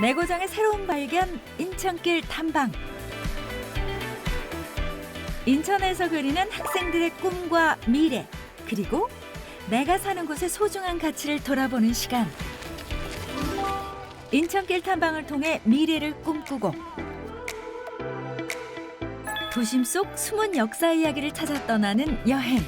내고장의 새로운 발견, 인천길 탐방. 인천에서 그리는 학생들의 꿈과 미래, 그리고 내가 사는 곳의 소중한 가치를 돌아보는 시간. 인천길 탐방을 통해 미래를 꿈꾸고 도심 속 숨은 역사 이야기를 찾아 떠나는 여행.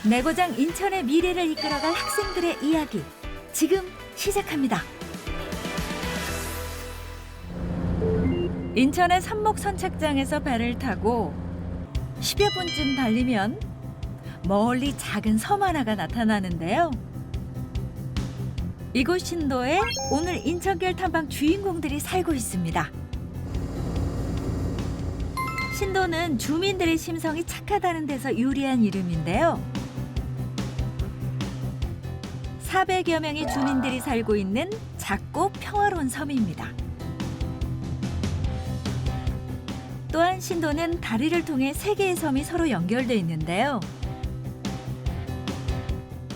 내고장 인천의 미래를 이끌어갈 학생들의 이야기, 지금 시작합니다. 인천의 삼목 선착장에서 배를 타고 10여 분쯤 달리면 멀리 작은 섬 하나가 나타나는데요. 이곳 신도에 오늘 인천길 탐방 주인공들이 살고 있습니다. 신도는 주민들의 심성이 착하다는 데서 유래한 이름인데요. 400여 명의 주민들이 살고 있는 작고 평화로운 섬입니다. 또한 신도는 다리를 통해 3개의 섬이 서로 연결돼 있는데요.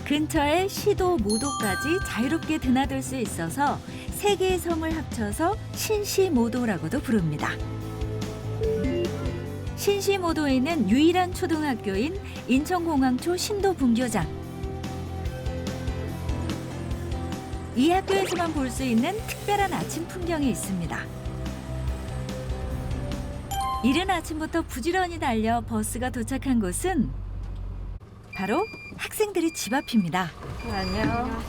근처에 시도 모도까지 자유롭게 드나들 수 있어서 3개의 섬을 합쳐서 신시모도라고도 부릅니다. 신시모도에 있는 유일한 초등학교인 인천공항초 신도분교장. 이 학교에서만 볼 수 있는 특별한 아침 풍경이 있습니다. 이른 아침부터 부지런히 달려 버스가 도착한 곳은 바로 학생들의 집 앞입니다. 안녕.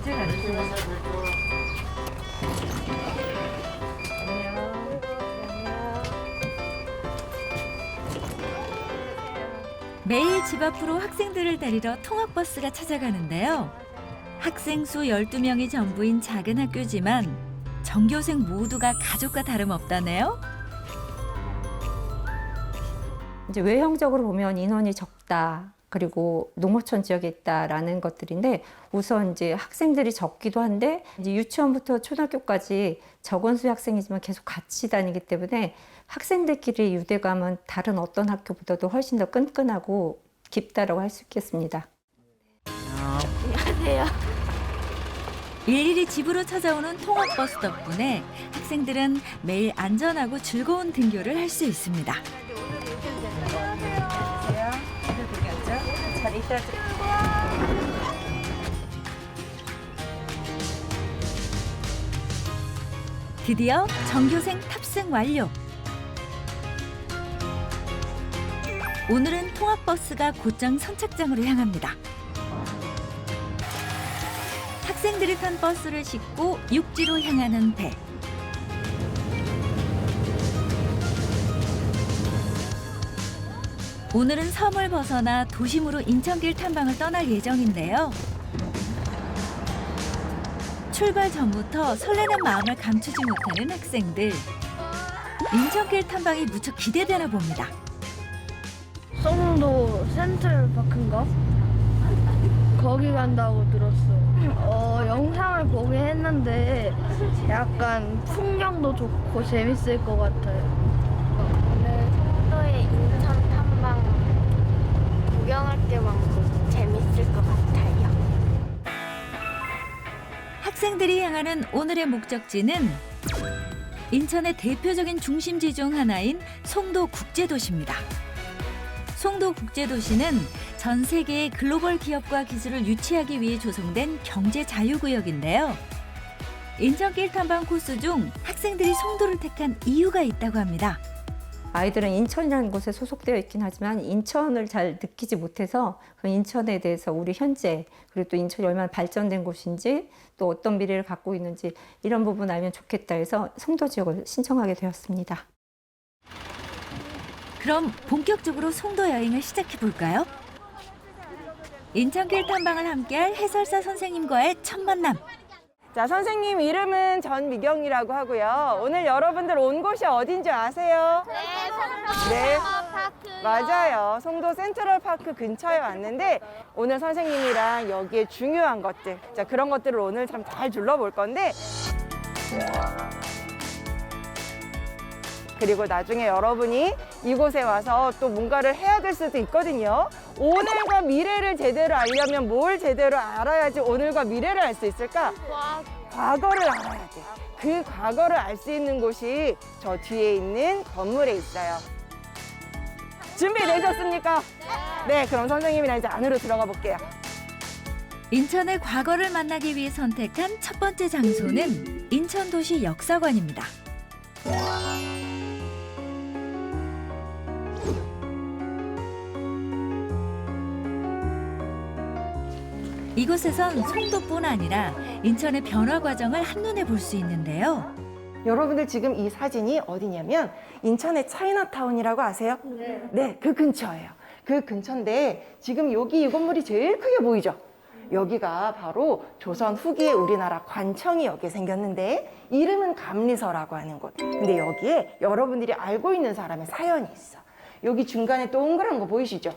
이제 가주세요. 안녕. 매일 집 앞으로 학생들을 데리러 통학버스가 찾아가는데요. 학생 수 12명이 전부인 작은 학교지만 전교생 모두가 가족과 다름없다네요. 이제 외형적으로 보면 인원이 적다. 그리고 농어촌 지역에 있다라는 것들인데 우선 이제 학생들이 적기도 한데 이제 유치원부터 초등학교까지 적은 수의 학생이지만 계속 같이 다니기 때문에 학생들끼리 유대감은 다른 어떤 학교보다도 훨씬 더 끈끈하고 깊다라고 할 수 있겠습니다. 안녕하세요. 일일이 집으로 찾아오는 통학버스 덕분에 학생들은 매일 안전하고 즐거운 등교를 할 수 있습니다. 안녕하세요. 잘 있다. 드디어 전교생 탑승 완료. 오늘은 통학버스가 곧장 선착장으로 향합니다. 학생들이 탄 버스를 싣고 육지로 향하는 배. 오늘은 섬을 벗어나 도심으로 인천길 탐방을 떠날 예정인데요. 출발 전부터 설레는 마음을 감추지 못하는 학생들. 인천길 탐방이 무척 기대되나 봅니다. 송도 센트럴파크인가? 거기 간다고 들었어. 영상을 보긴 했는데 약간 풍경도 좋고 재밌을 것 같아요. 오늘 송도의 인천 탐방 구경할 게 많고 재밌을 것 같아요. 학생들이 향하는 오늘의 목적지는 인천의 대표적인 중심지 중 하나인 송도국제도시입니다. 송도국제도시는 전 세계의 글로벌 기업과 기술을 유치하기 위해 조성된 경제 자유구역인데요. 인천길 탐방 코스 중 학생들이 송도를 택한 이유가 있다고 합니다. 아이들은 인천이라는 곳에 소속되어 있긴 하지만 인천을 잘 느끼지 못해서 그 인천에 대해서 우리 현재 그리고 또 인천이 얼마나 발전된 곳인지 또 어떤 미래를 갖고 있는지 이런 부분 알면 좋겠다 해서 송도 지역을 신청하게 되었습니다. 그럼 본격적으로 송도 여행을 시작해 볼까요? 인천길 탐방을 함께할 해설사 선생님과의 첫 만남. 자, 선생님 이름은 전미경이라고 하고요. 오늘 여러분들 온 곳이 어딘지 아세요? 네, 맞아요. 송도 센트럴파크 근처에 왔는데 오늘 선생님이랑 여기에 중요한 것들, 자, 그런 것들을 오늘 참 잘 둘러볼 건데 그리고 나중에 여러분이 이곳에 와서 또 뭔가를 해야 될 수도 있거든요. 오늘과 미래를 제대로 알려면 뭘 제대로 알아야지 오늘과 미래를 알 수 있을까? 과거를 알아야 돼. 그 과거를 알 수 있는 곳이 저 뒤에 있는 건물에 있어요. 준비되셨습니까? 네, 그럼 선생님이랑 이제 안으로 들어가 볼게요. 인천의 과거를 만나기 위해 선택한 첫 번째 장소는 인천도시 역사관입니다. 이곳에선 송도뿐 아니라 인천의 변화 과정을 한눈에 볼 수 있는데요. 여러분들 지금 이 사진이 어디냐면 인천의 차이나타운이라고 아세요? 네, 그 근처예요. 그 근처인데 지금 여기 이 건물이 제일 크게 보이죠? 여기가 바로 조선 후기에 우리나라 관청이 여기에 생겼는데 이름은 감리서라고 하는 곳. 근데 여기에 여러분들이 알고 있는 사람의 사연이 있어. 여기 중간에 동그란 거 보이시죠?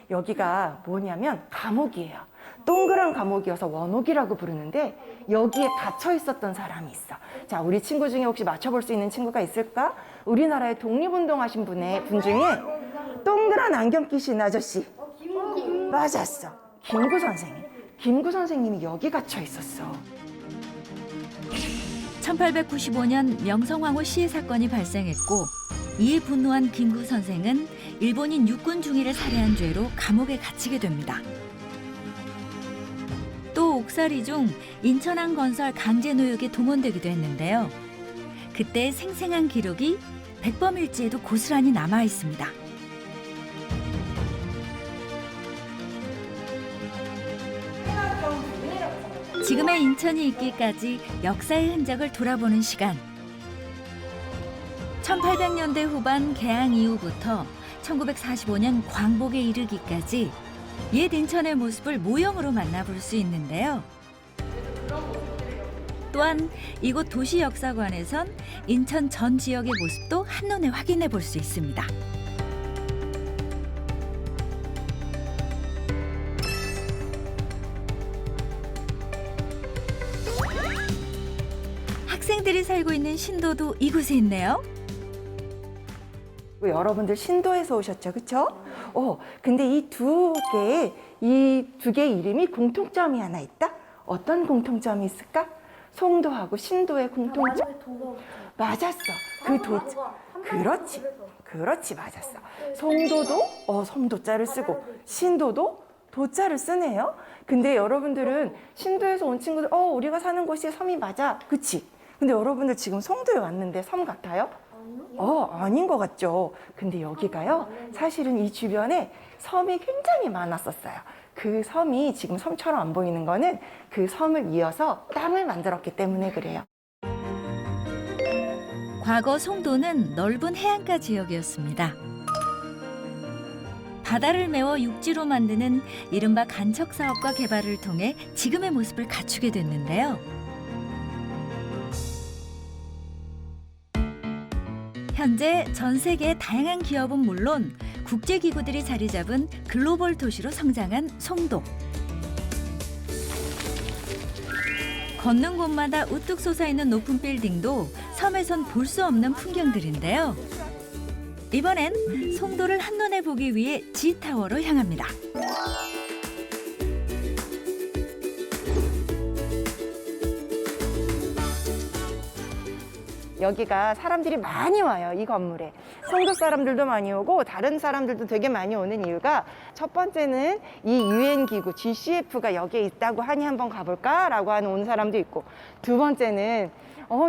여기가 뭐냐면 감옥이에요. 동그란 감옥이어서 원옥이라고 부르는데 여기에 갇혀 있었던 사람이 있어. 자, 우리 친구 중에 혹시 맞춰볼 수 있는 친구가 있을까? 우리나라에 독립운동하신 분 중에 동그란 안경 끼신 아저씨. 맞았어. 김구 선생님. 김구 선생님이 여기 갇혀 있었어. 1895년 명성황후 시해 사건이 발생했고 이에 분노한 김구 선생은 일본인 육군 중위를 살해한 죄로 감옥에 갇히게 됩니다. 또 옥살이 중 인천항 건설 강제 노역에 동원되기도 했는데요. 그때 생생한 기록이 백범일지에도 고스란히 남아 있습니다. 지금의 인천이 있기까지 역사의 흔적을 돌아보는 시간. 1800년대 후반 개항 이후부터 1945년 광복에 이르기까지 옛 인천의 모습을 모형으로 만나볼 수 있는데요. 또한 이곳 도시역사관에선 인천 전 지역의 모습도 한눈에 확인해 볼 수 있습니다. 학생들이 살고 있는 신도도 이곳에 있네요. 여러분들 신도에서 오셨죠, 그렇죠? 근데 이 두 개의 이름이 공통점이 하나 있다? 어떤 공통점이 있을까? 송도하고 신도의 공통점. 맞았어. 그렇지, 맞았어. 송도도 섬도자를 쓰고 신도도 도자를 쓰네요. 근데 여러분들은 신도에서 온 친구들, 우리가 사는 곳이 섬이 맞아, 그치? 근데 여러분들 지금 송도에 왔는데 섬 같아요? 아닌 것 같죠. 근데 여기가요, 사실은 이 주변에 섬이 굉장히 많았었어요. 그 섬이 지금 섬처럼 안 보이는 거는 그 섬을 이어서 땅을 만들었기 때문에 그래요. 과거 송도는 넓은 해안가 지역이었습니다. 바다를 메워 육지로 만드는 이른바 간척 사업과 개발을 통해 지금의 모습을 갖추게 됐는데요. 현재 전 세계의 다양한 기업은 물론 국제기구들이 자리 잡은 글로벌 도시로 성장한 송도. 걷는 곳마다 우뚝 솟아있는 높은 빌딩도 섬에선 볼 수 없는 풍경들인데요. 이번엔 송도를 한눈에 보기 위해 G타워로 향합니다. 여기가 사람들이 많이 와요, 이 건물에. 송도 사람들도 많이 오고 다른 사람들도 되게 많이 오는 이유가 첫 번째는 이 UN 기구 GCF가 여기에 있다고 하니 한번 가볼까? 라고 하는 오는 사람도 있고, 두 번째는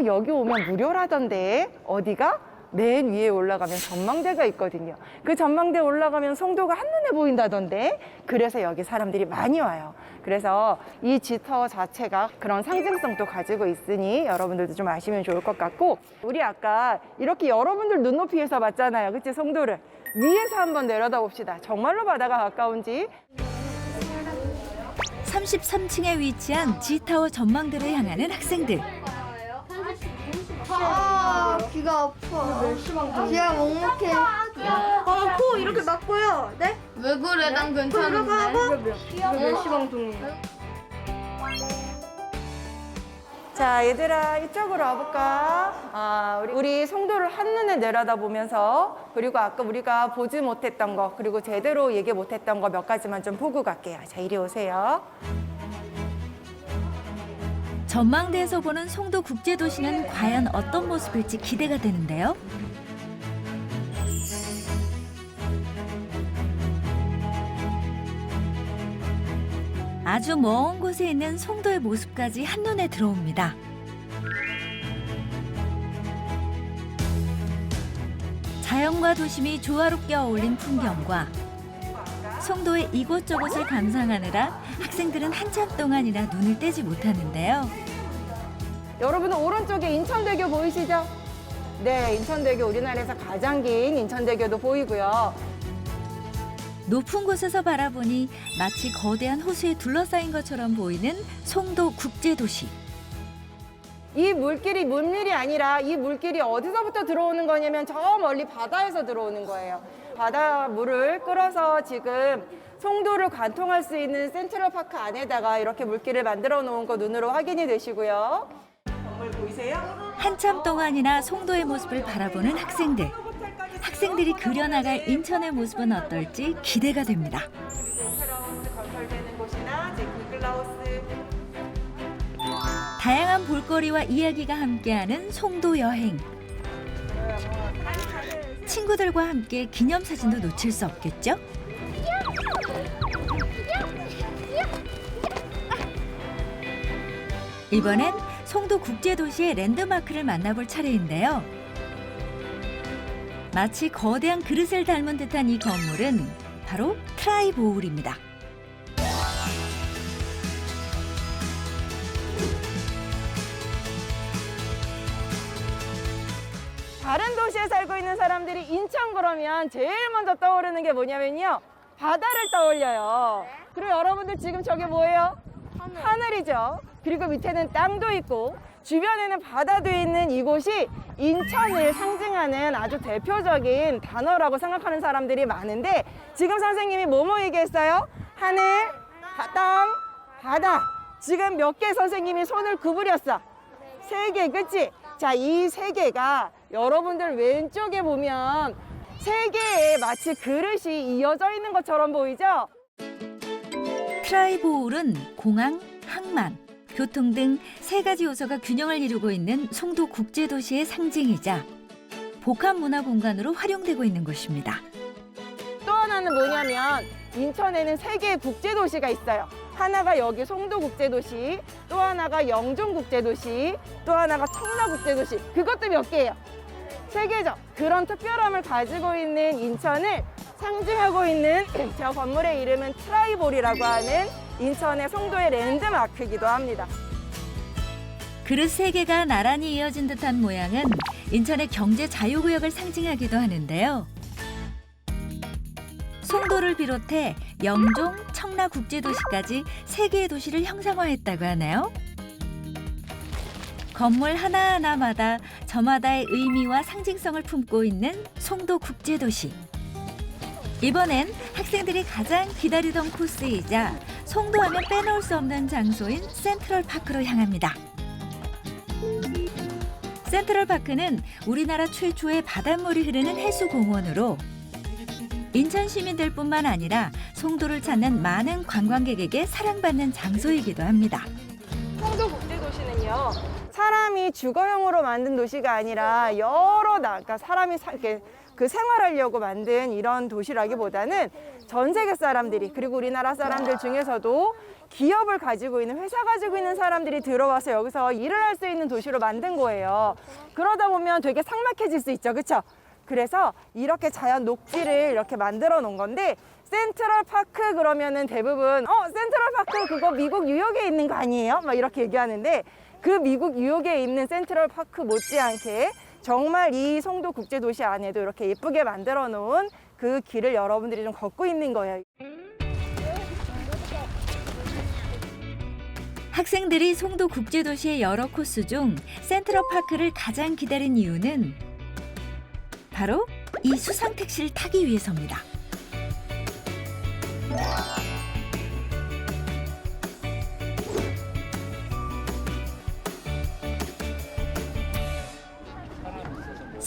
여기 오면 무료라던데 어디가? 맨 위에 올라가면 전망대가 있거든요. 그 전망대 올라가면 송도가 한눈에 보인다던데, 그래서 여기 사람들이 많이 와요. 그래서 이 G타워 자체가 그런 상징성도 가지고 있으니 여러분들도 좀 아시면 좋을 것 같고, 우리 아까 이렇게 여러분들 눈높이에서 봤잖아요, 그치? 송도를 위에서 한번 내려다 봅시다. 정말로 바다가 가까운지. 33층에 위치한 G타워 전망대를 향하는 학생들. 귀가 아파. 귀가 먹먹해. 코 이렇게 막고요. 네? 왜 그래? 난 괜찮은데. 몇 시방송이에요? 자, 얘들아 이쪽으로 와볼까? 우리 송도를 한눈에 내려다보면서 그리고 아까 우리가 보지 못했던 거 그리고 제대로 얘기 못했던 거 몇 가지만 좀 보고 갈게요. 자, 이리 오세요. 전망대에서 보는 송도 국제도시는 과연 어떤 모습일지 기대가 되는데요. 아주 먼 곳에 있는 송도의 모습까지 한눈에 들어옵니다. 자연과 도심이 조화롭게 어울린 풍경과 송도의 이곳저곳을 감상하느라 학생들은 한참 동안이나 눈을 떼지 못하는데요. 여러분은 오른쪽에 인천대교 보이시죠? 네, 인천대교 우리나라에서 가장 긴 인천대교도 보이고요. 높은 곳에서 바라보니 마치 거대한 호수에 둘러싸인 것처럼 보이는 송도 국제도시. 이 물길이 물밀이 아니라 이 물길이 어디서부터 들어오는 거냐면 저 멀리 바다에서 들어오는 거예요. 바다 물을 끌어서 지금 송도를 관통할 수 있는 센트럴파크 안에다가 이렇게 물길을 만들어 놓은 거 눈으로 확인이 되시고요. 건물 보이세요? 한참 동안이나 송도의 모습을 바라보는 학생들. 학생들이 그려나갈 인천의 모습은 어떨지 기대가 됩니다. 빅글라우스 건설되는 곳이나 빅글라우스 다양한 볼거리와 이야기가 함께하는 송도 여행. 친구들과 함께 기념사진도 놓칠 수 없겠죠? 이번엔 송도 국제도시의 랜드마크를 만나볼 차례인데요. 마치 거대한 그릇을 닮은 듯한 이 건물은 바로 트라이보울입니다. 다른 도시에 살고 있는 사람들이 인천 그러면 제일 먼저 떠오르는 게 뭐냐면요. 바다를 떠올려요. 그리고 여러분들 지금 저게 뭐예요? 하늘이죠. 그리고 밑에는 땅도 있고 주변에는 바다도 있는 이곳이 인천을 상징하는 아주 대표적인 단어라고 생각하는 사람들이 많은데 지금 선생님이 뭐뭐 얘기했어요? 하늘, 땅, 바다. 지금 몇 개 선생님이 손을 구부렸어? 3개, 그치? 자, 이 3개가 여러분들 왼쪽에 보면 3개의 마치 그릇이 이어져 있는 것처럼 보이죠? 트라이보울은 공항, 항만, 교통 등 3가지 요소가 균형을 이루고 있는 송도 국제도시의 상징이자 복합 문화 공간으로 활용되고 있는 곳입니다. 또 하나는 뭐냐면 인천에는 3개의 국제도시가 있어요. 하나가 여기 송도국제도시, 또 하나가 영종국제도시, 또 하나가 청라국제도시. 그것도 몇 개예요? 3개죠. 그런 특별함을 가지고 있는 인천을 상징하고 있는 저 건물의 이름은 트라이볼이라고 하는 인천의 송도의 랜드마크이기도 합니다. 그릇 3개가 나란히 이어진 듯한 모양은 인천의 경제 자유구역을 상징하기도 하는데요. 송도를 비롯해 영종, 청라국제도시까지 3개의 도시를 형상화했다고 하네요. 건물 하나하나마다 저마다의 의미와 상징성을 품고 있는 송도 국제도시. 이번엔 학생들이 가장 기다리던 코스이자 송도하면 빼놓을 수 없는 장소인 센트럴파크로 향합니다. 센트럴파크는 우리나라 최초의 바닷물이 흐르는 해수공원으로 인천 시민들뿐만 아니라 송도를 찾는 많은 관광객에게 사랑받는 장소이기도 합니다. 송도국제도시는요, 사람이 주거용으로 만든 도시가 아니라 그러니까 사람이 이렇게 그 생활하려고 만든 이런 도시라기보다는 전 세계 사람들이 그리고 우리나라 사람들 중에서도 기업을 가지고 있는 회사 가지고 있는 사람들이 들어와서 여기서 일을 할 수 있는 도시로 만든 거예요. 그러다 보면 되게 삭막해질 수 있죠, 그렇죠? 그래서 이렇게 자연 녹지를 이렇게 만들어 놓은 건데 센트럴파크 그러면은 대부분 센트럴파크 그거 미국 뉴욕에 있는 거 아니에요? 막 이렇게 얘기하는데 그 미국 뉴욕에 있는 센트럴파크 못지않게 정말 이 송도 국제도시 안에도 이렇게 예쁘게 만들어 놓은 그 길을 여러분들이 좀 걷고 있는 거예요. 학생들이 송도 국제도시의 여러 코스 중 센트럴파크를 가장 기다린 이유는 바로 이 수상 택시를 타기 위해서입니다.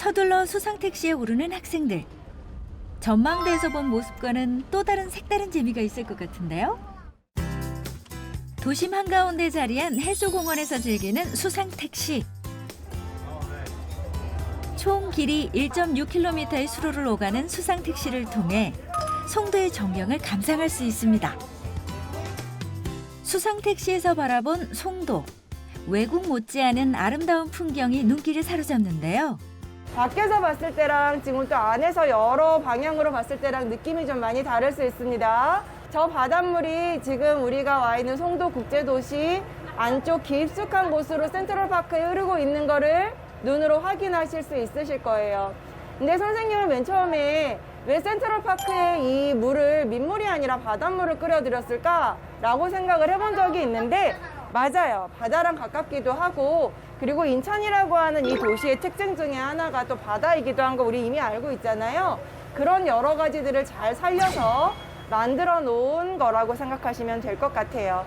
서둘러 수상택시에 오르는 학생들. 전망대에서 본 모습과는 또 다른 색다른 재미가 있을 것 같은데요. 도심 한가운데 자리한 해수공원에서 즐기는 수상택시. 총 길이 1.6km의 수로를 오가는 수상택시를 통해 송도의 전경을 감상할 수 있습니다. 수상택시에서 바라본 송도. 외국 못지않은 아름다운 풍경이 눈길을 사로잡는데요. 밖에서 봤을 때랑 지금 또 안에서 여러 방향으로 봤을 때랑 느낌이 좀 많이 다를 수 있습니다. 저 바닷물이 지금 우리가 와 있는 송도국제도시 안쪽 깊숙한 곳으로 센트럴파크에 흐르고 있는 거를 눈으로 확인하실 수 있으실 거예요. 근데 선생님은 맨 처음에 왜 센트럴파크에 이 물을 민물이 아니라 바닷물을 끓여드렸을까라고 생각을 해본 적이 있는데 맞아요. 바다랑 가깝기도 하고 그리고 인천이라고 하는 이 도시의 특징 중에 하나가 또 바다이기도 한 거 우리 이미 알고 있잖아요. 그런 여러 가지들을 잘 살려서 만들어 놓은 거라고 생각하시면 될 것 같아요.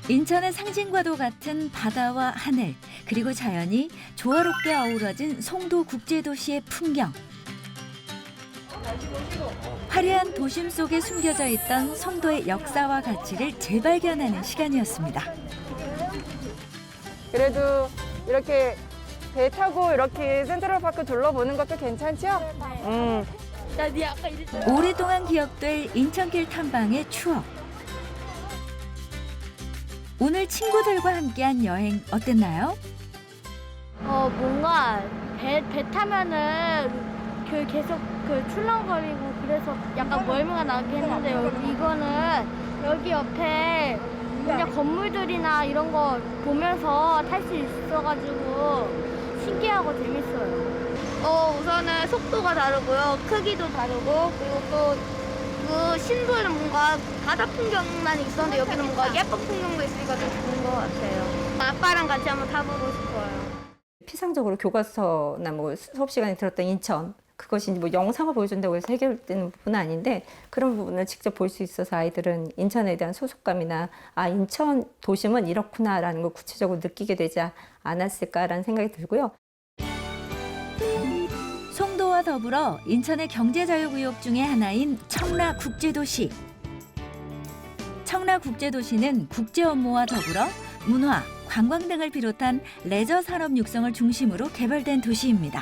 인천의 상징과도 같은 바다와 하늘, 그리고 자연이 조화롭게 어우러진 송도 국제도시의 풍경. 화려한 도심 속에 숨겨져 있던 송도의 역사와 가치를 재발견하는 시간이었습니다. 그래도 이렇게 배 타고 이렇게 센트럴파크 둘러보는 것도 괜찮죠? 오랫동안 기억될 인천길 탐방의 추억. 오늘 친구들과 함께한 여행 어땠나요? 뭔가 배 타면은 계속 출렁거리고 그래서 약간 멀미가 나긴 했는데 이거는 여기 옆에 그냥 건물들이나 이런 거 보면서 탈 수 있어가지고 신기하고 재밌어요. 우선은 속도가 다르고요. 크기도 다르고 그리고 또 그 신도에는 뭔가 바다 풍경만 있었는데 여기는 뭔가 예쁜 풍경도 있으니까 좀 좋은 것 같아요. 아빠랑 같이 한번 타보고 싶어요. 피상적으로 교과서나 뭐 수업 시간에 들었던 인천 그것이 뭐 영상을 보여준다고 해서 해결되는 부분은 아닌데 그런 부분을 직접 볼 수 있어서 아이들은 인천에 대한 소속감이나 인천 도심은 이렇구나라는 걸 구체적으로 느끼게 되지 않았을까라는 생각이 들고요. 송도와 더불어 인천의 경제자유구역 중에 하나인 청라국제도시. 청라국제도시는 국제 업무와 더불어 문화, 관광 등을 비롯한 레저 산업 육성을 중심으로 개발된 도시입니다.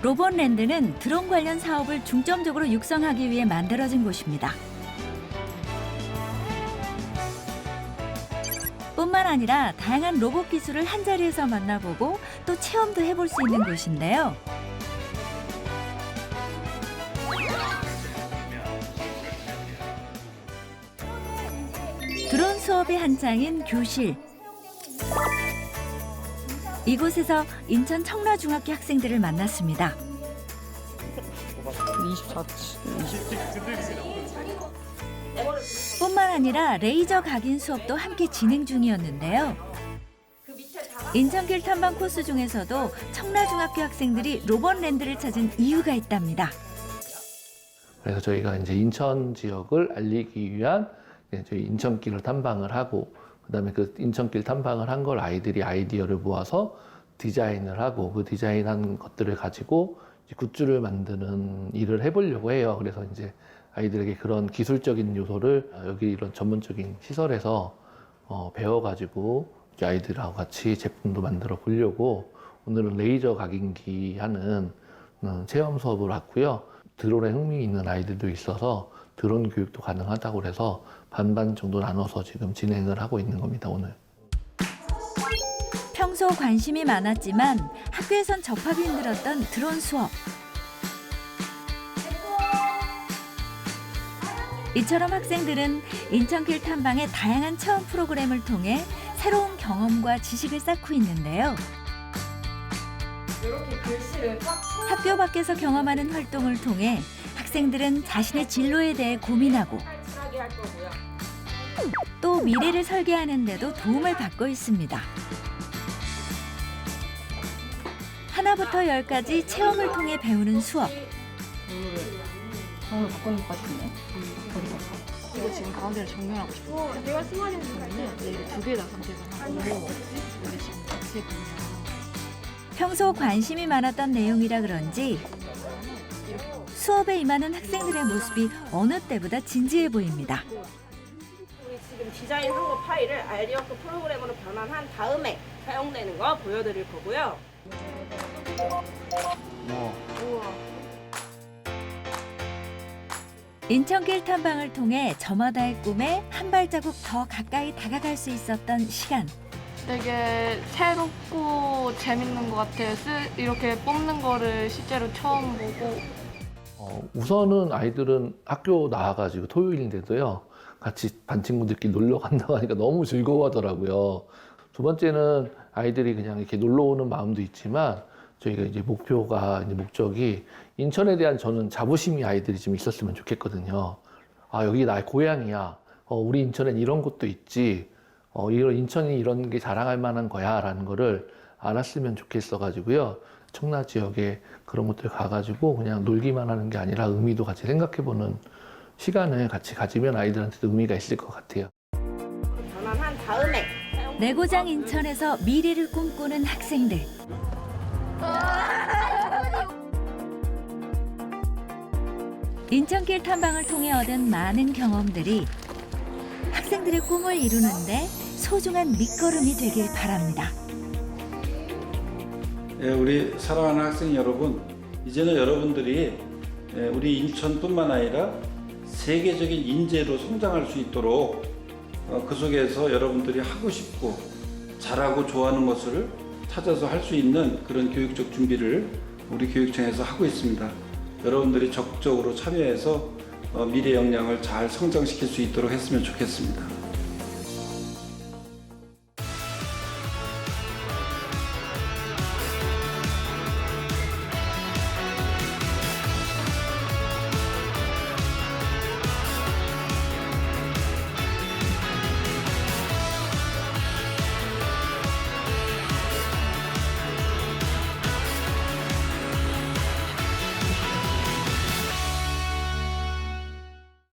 로봇랜드는 드론 관련 사업을 중점적으로 육성하기 위해 만들어진 곳입니다. 뿐만 아니라 다양한 로봇 기술을 한자리에서 만나보고 또 체험도 해볼 수 있는 곳인데요. 드론 수업이 한창인 교실. 이곳에서 인천 청라중학교 학생들을 만났습니다. 뿐만 아니라 레이저 각인 수업도 함께 진행 중이었는데요. 인천길 탐방 코스 중에서도 청라중학교 학생들이 로봇랜드를 찾은 이유가 있답니다. 그래서 저희가 이제 인천 지역을 알리기 위한 저희 인천길을 탐방을 하고 그다음에 그 인천길 탐방을 한 걸 아이들이 아이디어를 모아서 디자인을 하고 그 디자인한 것들을 가지고 이제 굿즈를 만드는 일을 해보려고 해요. 그래서 이제 아이들에게 그런 기술적인 요소를 여기 이런 전문적인 시설에서 배워가지고 이제 아이들하고 같이 제품도 만들어 보려고 오늘은 레이저 각인기 하는 체험 수업을 왔고요. 드론에 흥미 있는 아이들도 있어서 드론 교육도 가능하다고 해서 반반 정도 나눠서 지금 진행을 하고 있는 겁니다, 오늘. 평소 관심이 많았지만 학교에선 접하기 힘들었던 드론 수업. 이처럼 학생들은 인천길 탐방의 다양한 체험 프로그램을 통해 새로운 경험과 지식을 쌓고 있는데요. 학교 밖에서 경험하는 활동을 통해 학생들은 자신의 진로에 대해 고민하고 또 미래를 설계하는 데도 도움을 받고 있습니다. 하나 하나부터 10까지 체험을 통해 배우는 수업. 방을 바꾸는 것 같은데. 이거 지금 가운데를 정렬하고 싶어. 내가 승환이 그러면은 내일 2개 다 선택을 하고 여기 지금 자세 보면 평소 관심이 많았던 내용이라 그런지 수업에 임하는 학생들의 모습이 어느 때보다 진지해 보입니다. 우리 지금 디자인한 거 파일을 아이디어크 프로그램으로 변환한 다음에 사용되는 거 보여드릴 거고요. 인천길 탐방을 통해 저마다의 꿈에 한 발자국 더 가까이 다가갈 수 있었던 시간. 되게 새롭고 재밌는 것 같아요. 이렇게 뽑는 거를 실제로 처음 보고. 우선은 아이들은 학교 나와가지고 토요일인데도요, 같이 반 친구들끼리 놀러 간다고 하니까 너무 즐거워하더라고요. 두 번째는 아이들이 그냥 이렇게 놀러 오는 마음도 있지만 저희가 이제 목적이 인천에 대한 저는 자부심이 아이들이 좀 있었으면 좋겠거든요. 아, 여기 나의 고향이야. 우리 인천엔 이런 곳도 있지. 인천이 이런 게 자랑할 만한 거야. 라는 거를 알았으면 좋겠어가지고요. 청라 지역에 그런 곳들 가가지고 그냥 놀기만 하는 게 아니라 의미도 같이 생각해보는 시간을 같이 가지면 아이들한테도 의미가 있을 것 같아요. 변환한 다음에 내 고장 인천에서 미래를 꿈꾸는 학생들. 인천길 탐방을 통해 얻은 많은 경험들이 학생들의 꿈을 이루는데 소중한 밑거름이 되길 바랍니다. 우리 사랑하는 학생 여러분, 이제는 여러분들이 우리 인천뿐만 아니라 세계적인 인재로 성장할 수 있도록 그 속에서 여러분들이 하고 싶고 잘하고 좋아하는 것을 찾아서 할 수 있는 그런 교육적 준비를 우리 교육청에서 하고 있습니다. 여러분들이 적극적으로 참여해서 미래 역량을 잘 성장시킬 수 있도록 했으면 좋겠습니다.